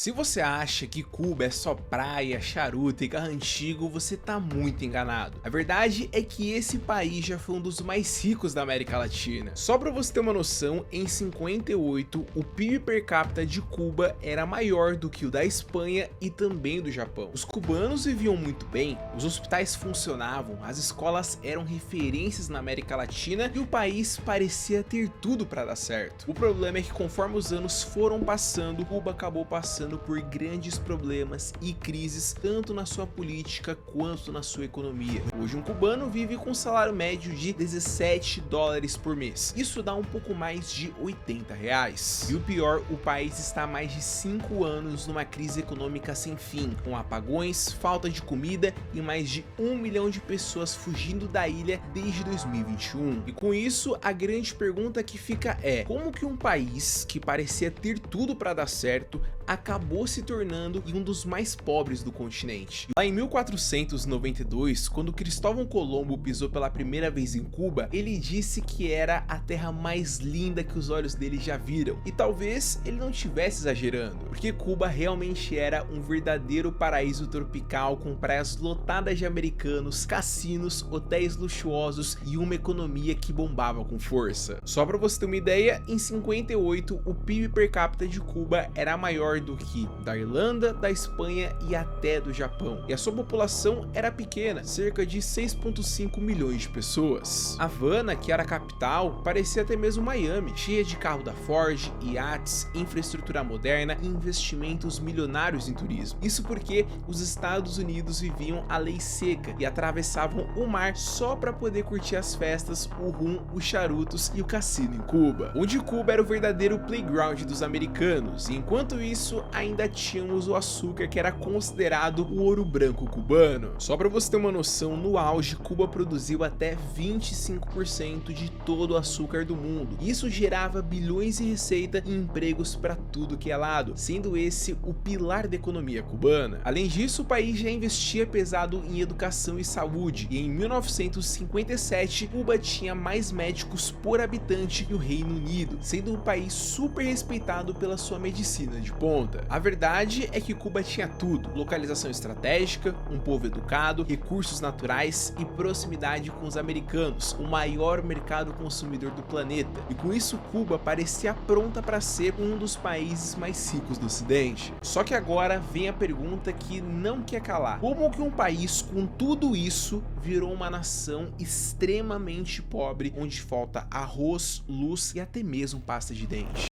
Se você acha que Cuba é só praia, charuto e carro antigo, você tá muito enganado. A verdade é que esse país já foi um dos mais ricos da América Latina. Só pra você ter uma noção, em 58, o PIB per capita de Cuba era maior do que o da Espanha e também do Japão. Os cubanos viviam muito bem, os hospitais funcionavam, as escolas eram referências na América Latina e o país parecia ter tudo pra dar certo. O problema é que conforme os anos foram passando, Cuba acabou passando por grandes problemas e crises, tanto na sua política quanto na sua economia. Hoje um cubano vive com um salário médio de 17 dólares por mês. Isso dá um pouco mais de 80 reais. E o pior, o país está há mais de 5 anos numa crise econômica sem fim, com apagões, falta de comida e mais de 1 milhão de pessoas fugindo da ilha desde 2021. E com isso, a grande pergunta que fica é: como que um país que parecia ter tudo para dar certo acabou se tornando um dos mais pobres do continente? Lá em 1492, quando Cristóvão Colombo pisou pela primeira vez em Cuba, ele disse que era a terra mais linda que os olhos dele já viram. E talvez ele não estivesse exagerando, porque Cuba realmente era um verdadeiro paraíso tropical, com praias lotadas de americanos, cassinos, hotéis luxuosos e uma economia que bombava com força. Só para você ter uma ideia, em 58 o PIB per capita de Cuba era maior do que da Irlanda, da Espanha e até do Japão. E a sua população era pequena, cerca de 6,5 milhões de pessoas. Havana, que era a capital, parecia até mesmo Miami, cheia de carro da Ford, iates, infraestrutura moderna e investimentos milionários em turismo. Isso porque os Estados Unidos viviam a lei seca e atravessavam o mar só para poder curtir as festas, o rum, os charutos e o cassino em Cuba, onde Cuba era o verdadeiro playground dos americanos. E enquanto isso, ainda tínhamos o açúcar, que era considerado o ouro branco cubano. Só para você ter uma noção, no auge, Cuba produziu até 25% de todo o açúcar do mundo. Isso gerava bilhões em receita e empregos para tudo que é lado, sendo esse o pilar da economia cubana. Além disso, o país já investia pesado em educação e saúde, e em 1957, Cuba tinha mais médicos por habitante que o Reino Unido, sendo um país super respeitado pela sua medicina de ponta. A verdade é que Cuba tinha tudo: localização estratégica, um povo educado, recursos naturais e proximidade com os americanos, o maior mercado consumidor do planeta. E com isso, Cuba parecia pronta para ser um dos países mais ricos do Ocidente. Só que agora vem a pergunta que não quer calar: como que um país com tudo isso virou uma nação extremamente pobre, onde falta arroz, luz e até mesmo pasta de dente?